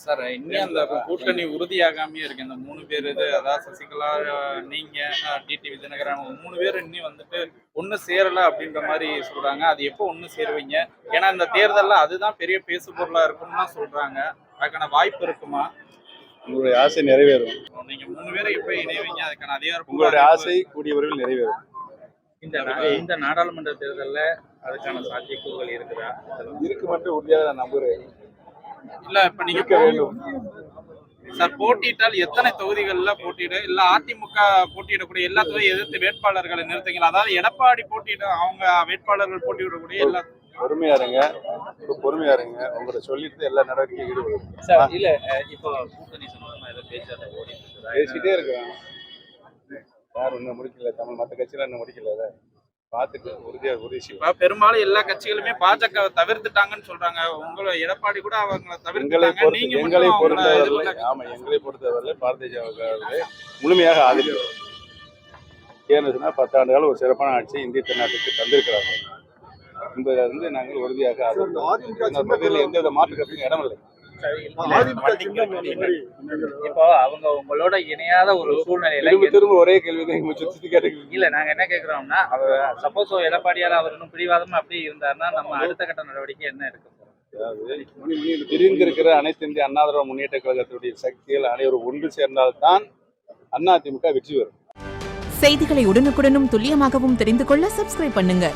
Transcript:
Sir இன்னும் அந்த கூட்டணி உறுதியாகாமே இருக்கு. இந்த 3 பேர் இது அதாவது சசிகலா, நீங்க, டிடிவி தினகரன் 3 பேர் இன்னும் வந்துட்டு ஒண்ணு சேரல அப்படின்ற மாதிரி சொல்றாங்க. அது எப்போ ஒண்ணு சேருவீங்க? ஏன்னா இந்த தேர்தல்ல அதுதான் பெரிய பேசு பொருளா இருக்கும்னு தான் சொல்றாங்க. அதுக்கான வாய்ப்பு இருக்குமா? உங்களுடைய ஆசை நிறைவேறும். நீங்க 3 பேரும் எப்ப இணைவீங்க? அதுக்கான அதிகாரம் உங்களுடைய ஆசை கூடிய விரைவில் நிறைவேறும். இந்த நாடாளுமன்ற தேர்தல்ல அதுக்கான சாத்தியக்கூறுகள் இருக்குதா? இருக்கு மட்டும் உறுதியாக நான் நம்புறேன். இல்ல இப்ப நீங்க சார் போட்டியிட்டால் எத்தனை தொகுதிகள்ல போட்டியிட இல்ல அதிமுக போட்டியிடக்கூடிய எல்லா தொகுதியும் எதிர்த்து வேட்பாளர்களை நிறுத்துங்களா? அதாவது எடப்பாடி போட்டியிட அவங்க வேட்பாளர்கள் போட்டியிடக்கூடிய எல்லா பொறுமையா இருங்க, பொறுமையா இருங்க. உங்களை சொல்லிட்டு எல்லா நடவடிக்கையும் ஈடுபடும். சார் இல்ல இப்போ கூட்டணி சம்பந்தமா ஏதோ பேச்சுவார்த்தை பேசிட்டே இருக்கேன். யாரும் இன்னும் முடிக்கல. தமிழ் மற்ற கட்சியெல்லாம் இன்னும் முடிக்கல. பார்த்துட்டு உறுதி செய்வோம். பெரும்பாலும் எல்லா கட்சிகளுமே பாஜக தவிர்த்துட்டாங்கன்னு சொல்றாங்க. உங்களை எடப்பாடி கூட அவங்களை தவிர்த்துட்டாங்க. எங்களை பொறுத்தவரை பாரதிய ஜனதா முழுமையாக ஆதரிக்கிறோம். ஏன்னு சொன்னா 10 ஆண்டுகள் ஒரு சிறப்பான ஆட்சி இந்திய திருநாட்டுக்கு தந்திருக்கிறாங்க என்பதிலிருந்து நாங்கள் உறுதியாக ஆதரிக்கிறோம். எந்தவித மாற்று கருத்துக்கும் இடமில்லை. இப்போ அவங்க உங்களோட இணையாத ஒரு சூழ்நிலையில திரும்ப ஒரே கேள்விதான் சுத்தி கேட்டுக்கீங்க. இல்ல நாங்க என்ன கேக்குறோம்னா, சப்போஸ் எடப்பாடியால அவர் இன்னும் பிடிவாதமா அப்படி இருந்தாருன்னா நம்ம அடுத்த கட்ட நடவடிக்கை என்ன இருக்கு? அதாவது பிரிந்திருக்கிற அனைத்து இந்திய அண்ணா திராவிட முன்னேற்ற கழகத்துடைய சக்திகள் அனைவரும் ஒன்று சேர்ந்தால்தான் அதிமுக வெற்றி பெறும். செய்திகளை உடனுக்குடனும் துல்லியமாகவும் தெரிந்து கொள்ள சப்ஸ்கிரைப் பண்ணுங்க.